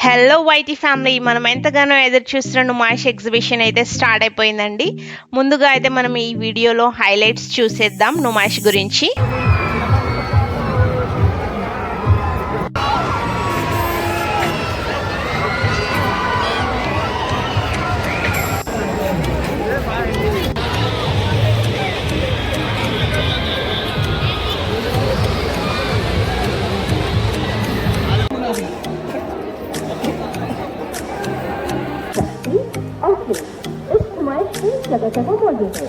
Hello YT family, మనం ఎంతగానో ఎదురు చూస్తున్న నుమాయిష్ ఎగ్జిబిషన్ అయితే స్టార్ట్ అయిపోయిందండి. ముందుగా అయితే మనం ఈ వీడియోలో హైలైట్స్ చూసేద్దాం నుమాయిష్ గురించి. जगह जगह मौजूद है।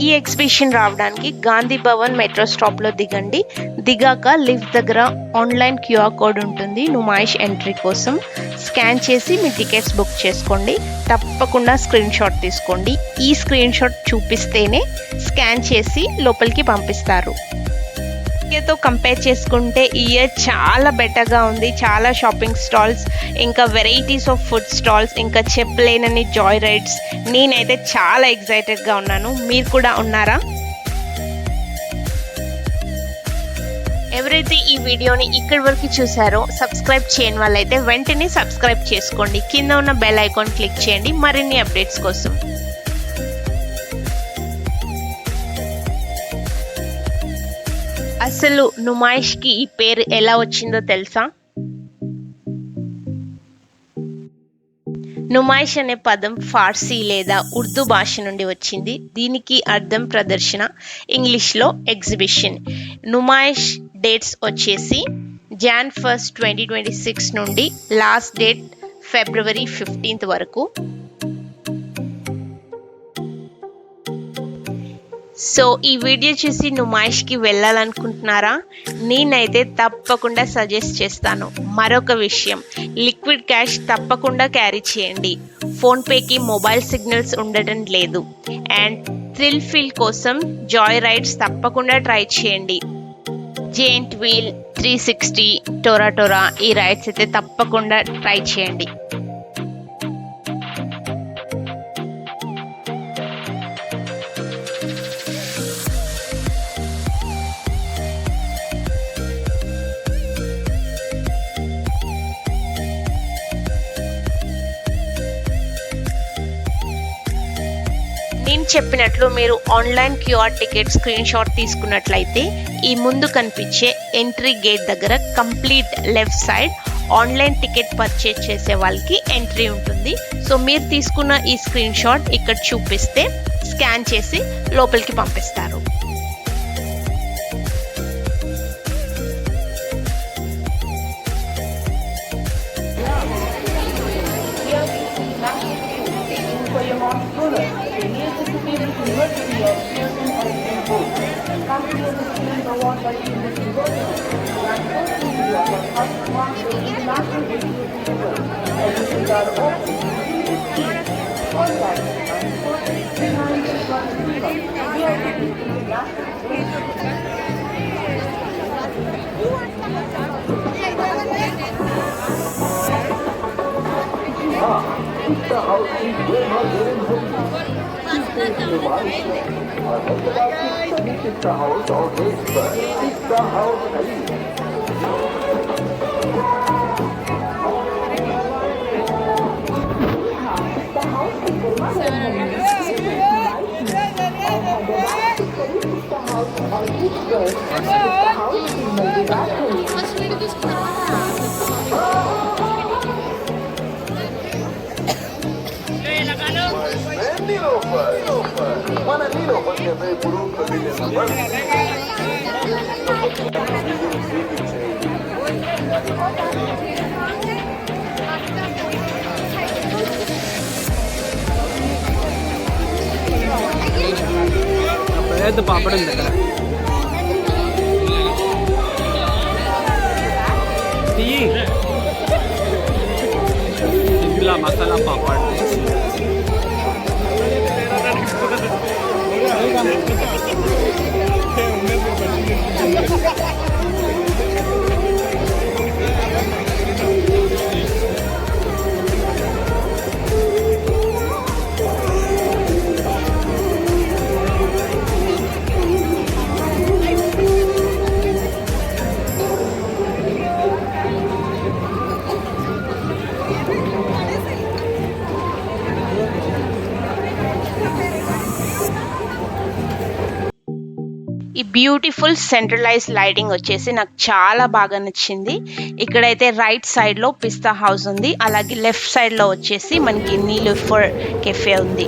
ఈ ఎగ్జిబిషన్ రావడానికి గాంధీ భవన్ మెట్రో స్టాప్ లో దిగండి. దిగాక లిఫ్ట్ దగ్గర ఆన్లైన్ క్యూఆర్ కోడ్ ఉంటుంది. నుమాయిష్ ఎంట్రీ కోసం స్కాన్ చేసి మీ టికెట్స్ బుక్ చేసుకోండి. తప్పకుండా స్క్రీన్ షాట్ తీసుకోండి. ఈ స్క్రీన్ షాట్ చూపిస్తేనే స్కాన్ చేసి లోపలికి పంపిస్తారు. తో కంపేర్ చేసుకుంటే ఈ ఇయర్ చాలా బెటర్గా ఉంది. చాలా షాపింగ్ స్టాల్స్, ఇంకా వెరైటీస్ ఆఫ్ ఫుడ్ స్టాల్స్, ఇంకా చెప్పలేనని జాయ్ రైడ్స్. నేనైతే చాలా ఎక్సైటెడ్గా ఉన్నాను. మీరు కూడా ఉన్నారా? ఎవరైతే ఈ వీడియోని ఇక్కడి వరకు చూసారో సబ్స్క్రైబ్ చేయని వాళ్ళైతే వెంటనే సబ్స్క్రైబ్ చేసుకోండి. కింద ఉన్న బెల్ ఐకాన్ క్లిక్ చేయండి మరిన్ని అప్డేట్స్ కోసం. అసలు నుమాయిష్కి ఈ పేరు ఎలా వచ్చిందో తెలుసా? నుమాయిష్ అనే పదం ఫార్సీ లేదా ఉర్దూ భాష నుండి వచ్చింది. దీనికి అర్థం ప్రదర్శన, ఇంగ్లీష్లో ఎగ్జిబిషన్. నుమాయిష్ డేట్స్ వచ్చేసి Jan 1, 2026 నుండి లాస్ట్ డేట్ February 15 వరకు. సో ఈ వీడియో చూసి నుమాయిష్కి వెళ్ళాలనుకుంటున్నారా? నేనైతే తప్పకుండా సజెస్ట్ చేస్తాను. మరొక విషయం, లిక్విడ్ క్యాష్ తప్పకుండా క్యారీ చేయండి. ఫోన్పేకి మొబైల్ సిగ్నల్స్ ఉండటం లేదు. అండ్ థ్రిల్ ఫీల్ కోసం జాయ్ రైడ్స్ తప్పకుండా ట్రై చేయండి. జెయింట్ వీల్, 360, టోరా ఈ రైడ్స్ అయితే తప్పకుండా ట్రై చేయండి. నేను చెప్పినట్లు మీరు online QR ticket screen shot తీసుకున్నట్లయితే ఈ ముందు కనిపించే ఎంట్రీ గేట్ దగ్గర complete left side online ticket purchase చేసే వాళ్ళకి ఎంట్రీ ఉంటుంది. సో మీరు తీసుకున్న ఈ స్క్రీన్ షాట్ ఇక్కడ చూపిస్తే స్కాన్ చేసి లోపలికి పంపిస్తారు. పెద్ద పాపడ ఉంది అక్కడ. ఇలా మసాలా పాపడ్ ఈ బ్యూటిఫుల్ సెంట్రలైజ్ లైటింగ్ వచ్చేసి నాకు చాలా బాగా నచ్చింది. ఇక్కడైతే రైట్ సైడ్ లో పిస్తా హౌస్ ఉంది, అలాగే లెఫ్ట్ సైడ్ లో వచ్చేసి మనకి నీలూఫర్ కెఫే ఉంది.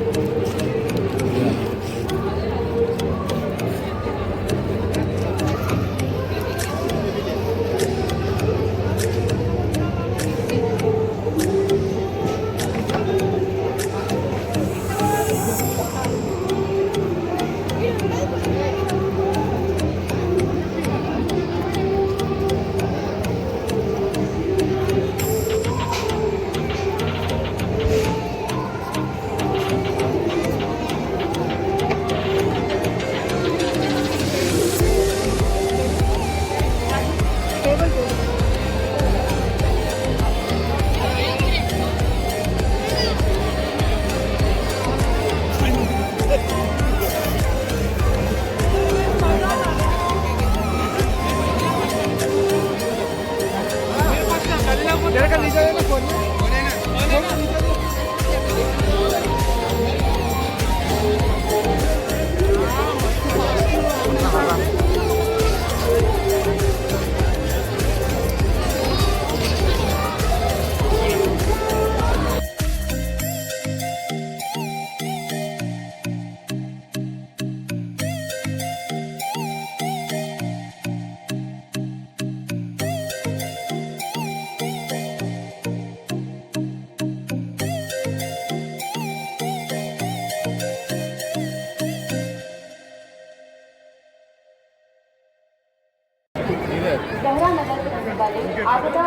गहरा नगर के रहने वाले आगरा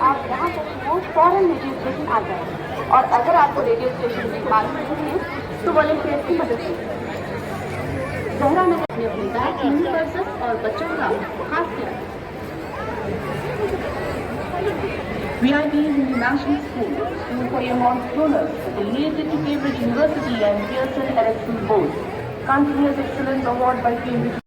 आप यहाँ पर फौरन रेडियो स्टेशन आ जाए, और अगर आपको रेडियो स्टेशन की मालूम नहीं है तो वॉलंटियर्स की मदद लीजिए। गहरा नगर में अपने बैग, पर्सन और बच्चों का खास ध्यान। VIPs in the National School, School for your Mount Scholars, affiliated to Cambridge University and Pearson Erasmus Board. Continuous Excellence Award by Cambridge.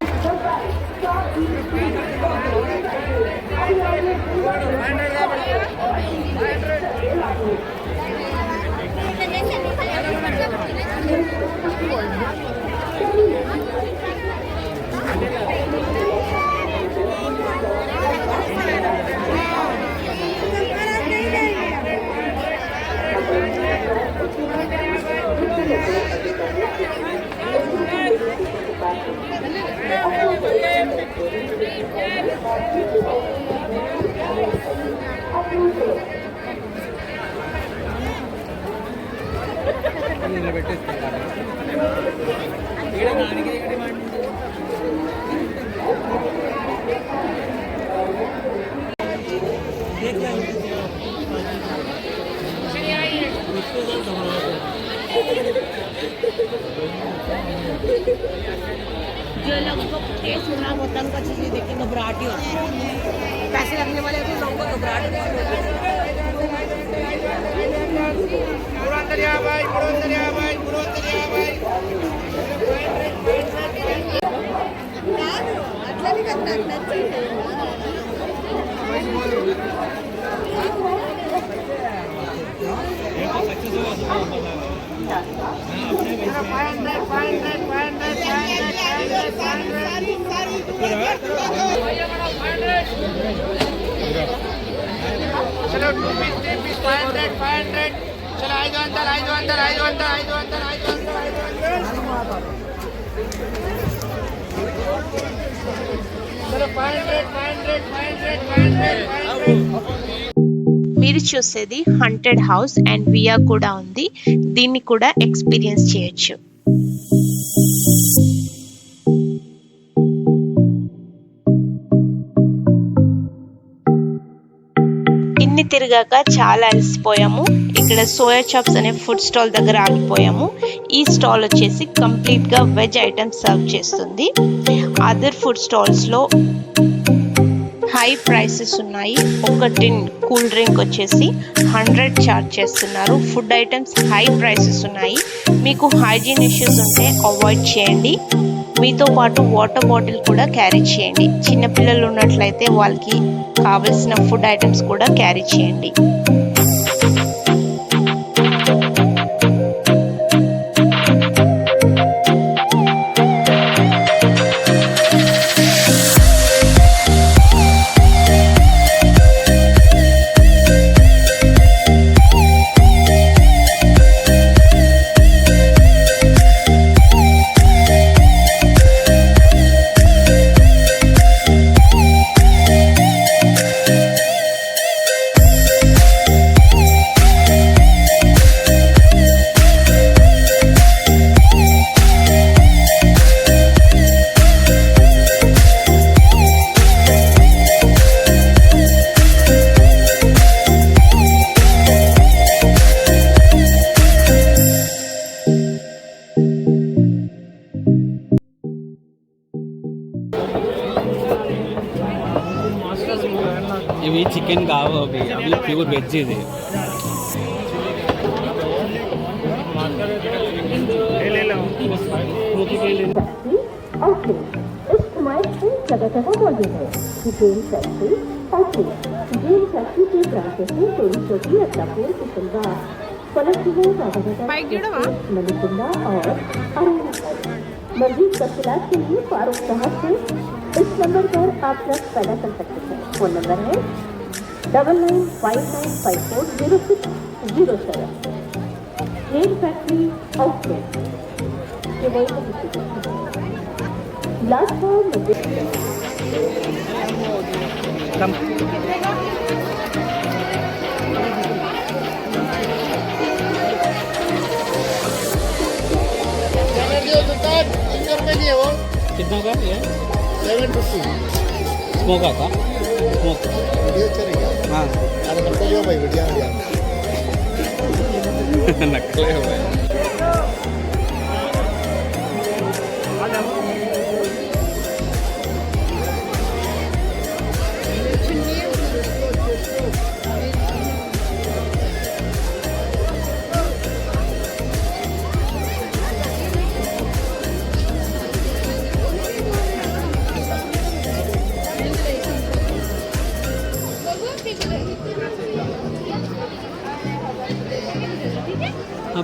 जो लोगों को टेस्ट खराब होता है उनका चीज़ें देख के घबराहट ही होती है। पैसे रखने वाले तो लोगों को घबराहट होती है। चलो 2 पीस 3 पीस 500 चलो 500 మీరు చూసేది హంటెడ్ హౌస్ అండ్ వియా కూడా ఉంది, దీన్ని కూడా ఎక్స్పీరియన్స్ చేయొచ్చు. ఇన్ని తిరిగాక చాలా అలసిపోయాము. ఇక్కడ సోయా చాప్స్ అనే ఫుడ్ స్టాల్ దగ్గర ఆగిపోయాము. ఈ స్టాల్ వచ్చేసి కంప్లీట్ గా వెజ్ ఐటమ్స్ సర్వ్ చేస్తుంది. అదర్ ఫుడ్ స్టాల్స్ లో హై ప్రైసెస్ ఉన్నాయి. ఒక టిన్ కూల్ డ్రింక్ వచ్చేసి 100 చార్జ్ చేస్తున్నారు. ఫుడ్ ఐటమ్స్ హై ప్రైసెస్ ఉన్నాయి. మీకు హైజీన్ ఇష్యూస్ ఉంటే అవాయిడ్ చేయండి. మీతో పాటు వాటర్ బాటిల్ కూడా క్యారీ చేయండి. చిన్నపిల్లలు ఉన్నట్లయితే వాళ్ళకి కావలసిన ఫుడ్ ఐటమ్స్ కూడా క్యారీ చేయండి. चिकन का वो अभी अभी प्योर वेज है ओके इस नुमाइश में जगह जगह मौजूद है jail factory okay jail factory के ब्रांचेस में टूरिस्टों की अत्तापुर किशनगढ़ पलटू नलिकुंडा और अरुणाचल मजीद तफसीलात के लिए फारूक साहब से इस नंबर पर आप रब्त पैदा कर सकते हैं। फोन नंबर है 9959540607 jail factory outlet last form कितना का ये 750 स्मोक आता स्मोक वीडियो चलेगा हाँ ಅದು ಬರ್ಕೊಳ್ಳಿಯೋ ಬೈ ವಿಡಿಯೋ नकले हुए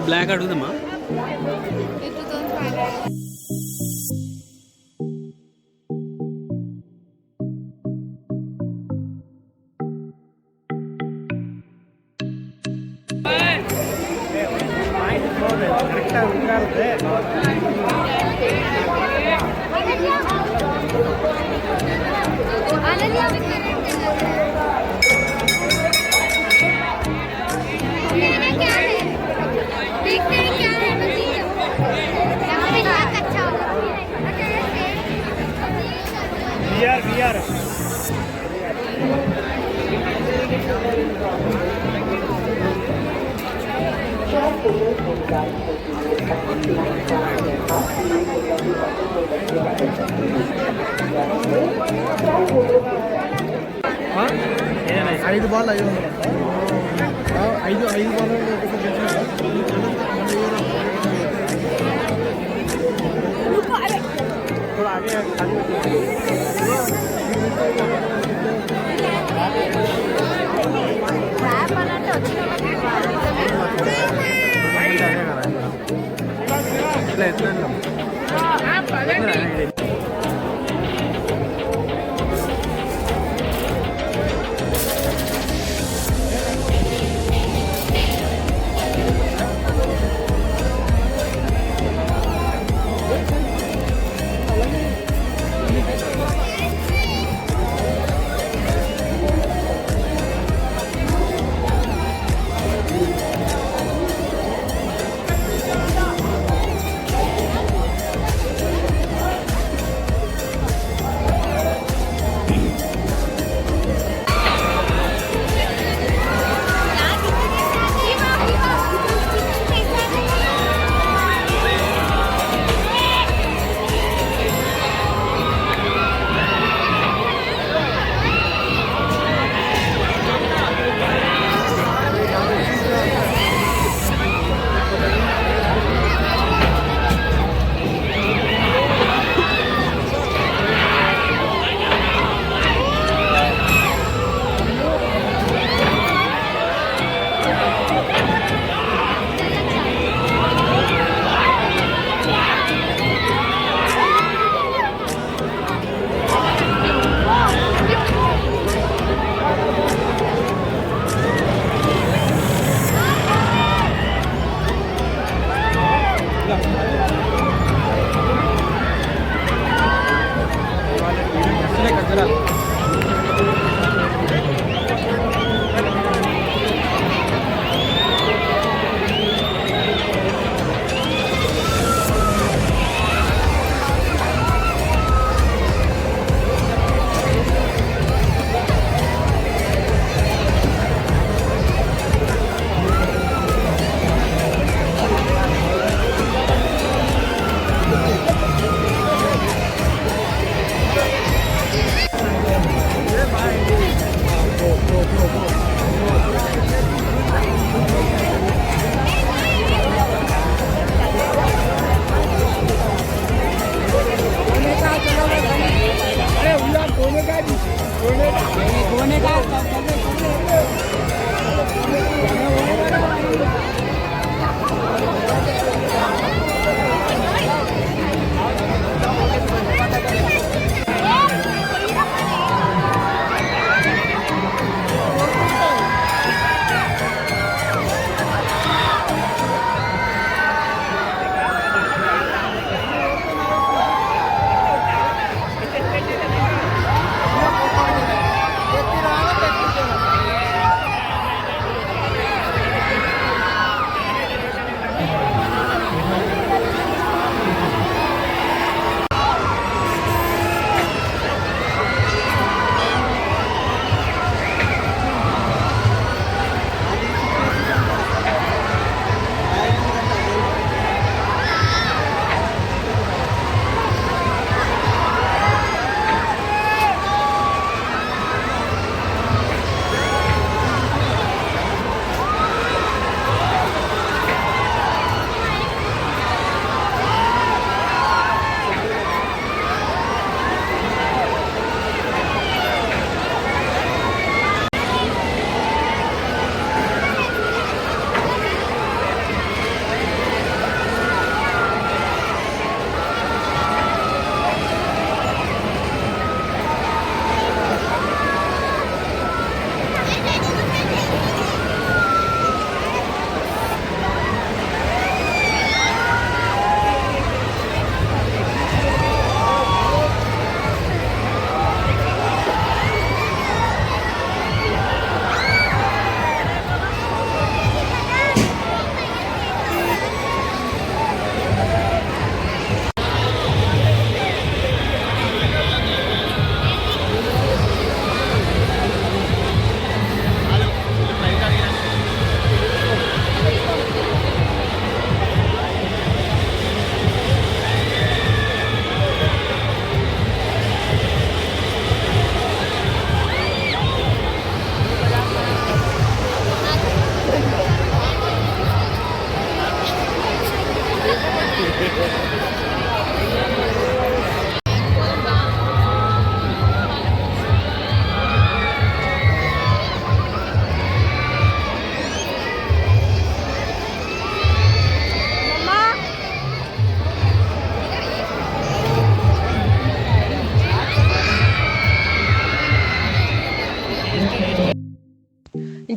బ్లాక్ అడుగుదామా ఐదు బాల్ 500 ఐదు బాల్ थोड़ा आगे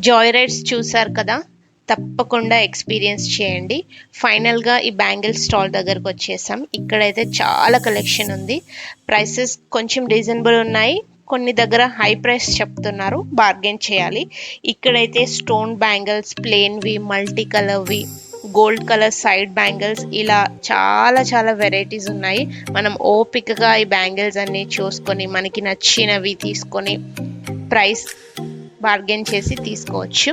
జాయ్ రైడ్స్ చూసారు కదా, తప్పకుండా ఎక్స్పీరియన్స్ చేయండి. ఫైనల్గా ఈ బ్యాంగిల్ స్టాల్ దగ్గరకు వచ్చేసాం. ఇక్కడైతే చాలా కలెక్షన్ ఉంది. ప్రైసెస్ కొంచెం రీజనబుల్ ఉన్నాయి, కొన్ని దగ్గర హై ప్రైస్ చెప్తున్నారు, బార్గెన్ చేయాలి. ఇక్కడైతే స్టోన్ బ్యాంగిల్స్, ప్లెయిన్వి, మల్టీ కలర్వి, గోల్డ్ కలర్ సైడ్ బ్యాంగిల్స్, ఇలా చాలా చాలా వెరైటీస్ ఉన్నాయి. మనం ఓపికగా ఈ బ్యాంగిల్స్ అన్నీ చూసుకొని మనకి నచ్చినవి తీసుకొని ప్రైస్ బార్గెన్ చేసి తీసుకోవచ్చు.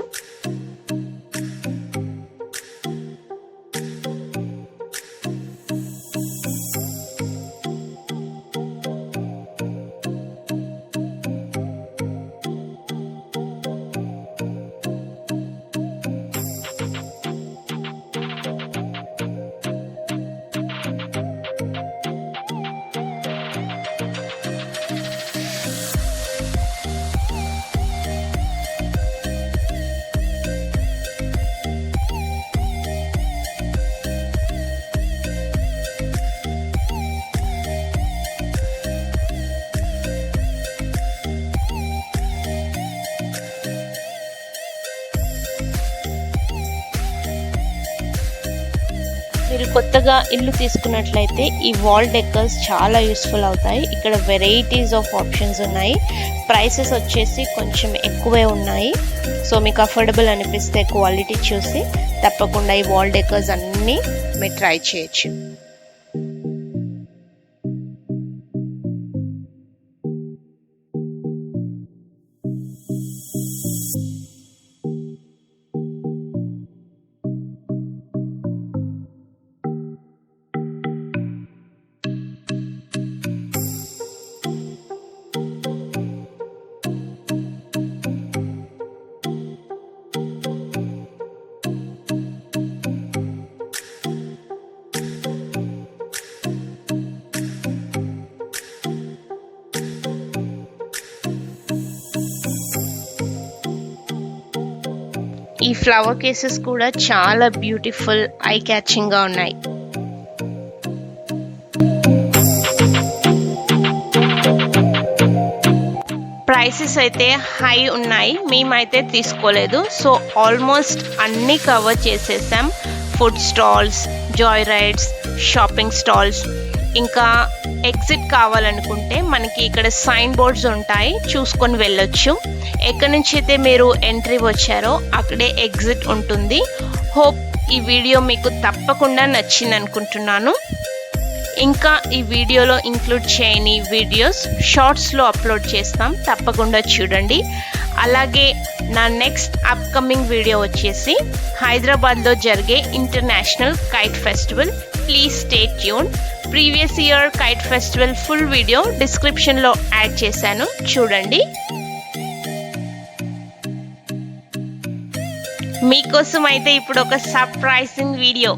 మీరు కొత్తగా ఇల్లు తీసుకున్నట్లయితే ఈ వాల్ డెకర్స్ చాలా యూస్ఫుల్ అవుతాయి. ఇక్కడ వెరైటీస్ ఆఫ్ ఆప్షన్స్ ఉన్నాయి. ప్రైసెస్ వచ్చేసి కొంచెం ఎక్కువే ఉన్నాయి. సో మీకు అఫోర్డబుల్ అనిపిస్తే క్వాలిటీ చూసి తప్పకుండా ఈ వాల్ డెకర్స్ అన్నీ మీరు ట్రై చేయొచ్చు. ఈ ఫ్లవర్ కేసెస్ కూడా చాలా బ్యూటిఫుల్, ఐ క్యాచింగ్ గా ఉన్నాయి. ప్రైసెస్ అయితే హై ఉన్నాయి, మేమైతే తీసుకోలేదు. సో ఆల్మోస్ట్ అన్నీ కవర్ చేసేసాం. Food stalls, Joy rides, shopping stalls, ఇంకా ఎగ్జిట్ కావాలనుకుంటే మనకి ఇక్కడ సైన్ బోర్డ్స్ ఉంటాయి, చూసుకొని వెళ్ళొచ్చు. ఎక్కడి నుంచి అయితే మీరు ఎంట్రీ వచ్చారో అక్కడే ఎగ్జిట్ ఉంటుంది. హోప్ ఈ వీడియో మీకు తప్పకుండా నచ్చింది అనుకుంటున్నాను. ఇంకా ఈ వీడియోలో ఇంక్లూడ్ చేయని వీడియోస్ షార్ట్స్లో అప్లోడ్ చేస్తాం, తప్పకుండా చూడండి. అలాగే నా నెక్స్ట్ అప్కమింగ్ వీడియో వచ్చేసి హైదరాబాద్లో జరిగే international kite festival. Please stay tune. Previous year kite festival full video డిస్క్రిప్షన్లో యాడ్ చేశాను, చూడండి. మీకోసం అయితే ఇప్పుడు ఒక సర్ప్రైజింగ్ వీడియో.